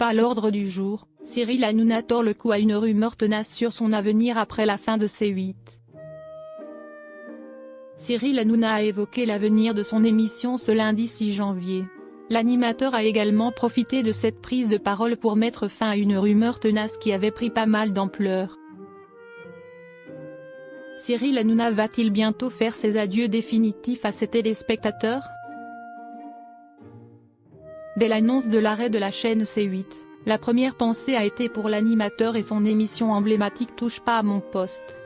pas à l'ordre du jour, Cyril Hanouna tord le cou à une rumeur tenace sur son avenir après la fin de C8. Cyril Hanouna a évoqué l'avenir de son émission ce lundi 6 janvier. L'animateur a également profité de cette prise de parole pour mettre fin à une rumeur tenace qui avait pris pas mal d'ampleur. Cyril Hanouna va-t-il bientôt faire ses adieux définitifs à ses téléspectateurs? Dès l'annonce de l'arrêt de la chaîne C8, la première pensée a été pour l'animateur et son émission emblématique Touche pas à mon poste.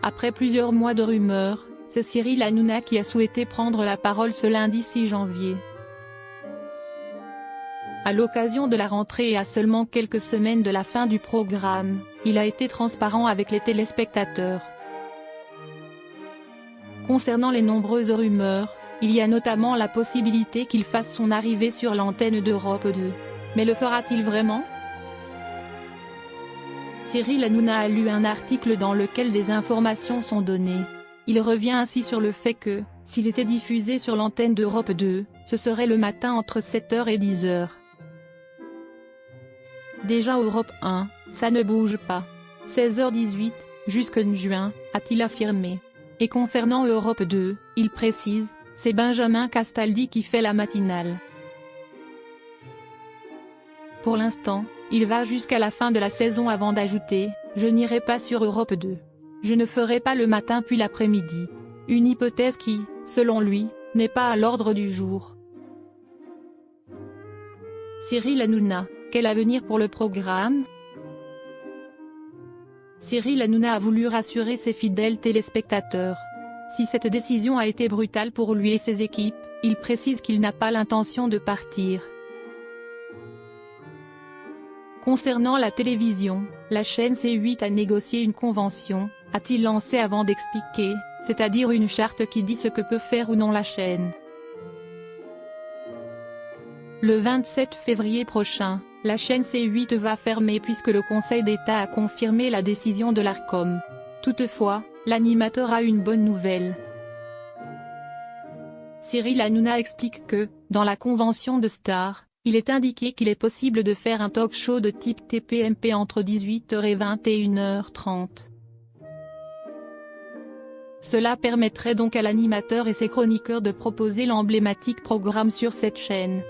Après plusieurs mois de rumeurs, c'est Cyril Hanouna qui a souhaité prendre la parole ce lundi 6 janvier. À l'occasion de la rentrée et à seulement quelques semaines de la fin du programme, il a été transparent avec les téléspectateurs. Concernant les nombreuses rumeurs, il y a notamment la possibilité qu'il fasse son arrivée sur l'antenne d'Europe 2. Mais le fera-t-il vraiment? Cyril Hanouna a lu un article dans lequel des informations sont données. Il revient ainsi sur le fait que, s'il était diffusé sur l'antenne d'Europe 2, ce serait le matin entre 7h et 10h. Déjà Europe 1, ça ne bouge pas. 16h18, jusqu'en juin, a-t-il affirmé. Et concernant Europe 2, il précise, c'est Benjamin Castaldi qui fait la matinale. Pour l'instant, il va jusqu'à la fin de la saison avant d'ajouter, je n'irai pas sur Europe 2. Je ne ferai pas le matin puis l'après-midi. Une hypothèse qui, selon lui, n'est pas à l'ordre du jour. Cyril Hanouna, quel avenir pour le programme? Cyril Hanouna a voulu rassurer ses fidèles téléspectateurs. Si cette décision a été brutale pour lui et ses équipes, il précise qu'il n'a pas l'intention de partir. Concernant la télévision, la chaîne C8 a négocié une convention, a-t-il lancé avant d'expliquer, c'est-à-dire une charte qui dit ce que peut faire ou non la chaîne. Le 27 février prochain, la chaîne C8 va fermer puisque le Conseil d'État a confirmé la décision de l'Arcom. Toutefois, l'animateur a une bonne nouvelle. Cyril Hanouna explique que, dans la convention de Star, il est indiqué qu'il est possible de faire un talk-show de type TPMP entre 18h et 21h30. Cela permettrait donc à l'animateur et ses chroniqueurs de proposer l'emblématique programme sur cette chaîne.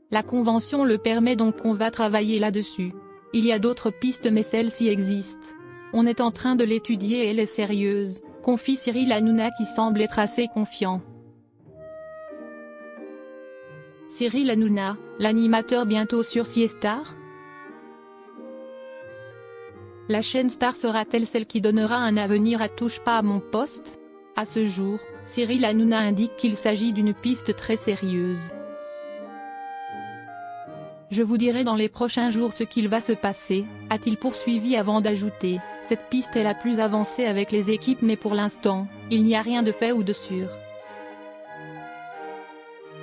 La convention le permet donc on va travailler là-dessus. Il y a d'autres pistes mais celle-ci existe. On est en train de l'étudier et elle est sérieuse, confie Cyril Hanouna qui semble être assez confiant. Cyril Hanouna, l'animateur bientôt sur Siestar? La chaîne Star sera-t-elle celle qui donnera un avenir à Touche pas à mon poste? À ce jour, Cyril Hanouna indique qu'il s'agit d'une piste très sérieuse. Je vous dirai dans les prochains jours ce qu'il va se passer, a-t-il poursuivi avant d'ajouter, cette piste est la plus avancée avec les équipes mais pour l'instant, il n'y a rien de fait ou de sûr.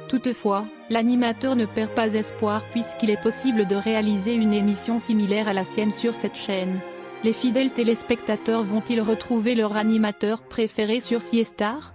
Toutefois, l'animateur ne perd pas espoir puisqu'il est possible de réaliser une émission similaire à la sienne sur cette chaîne. Les fidèles téléspectateurs vont-ils retrouver leur animateur préféré sur Siestar?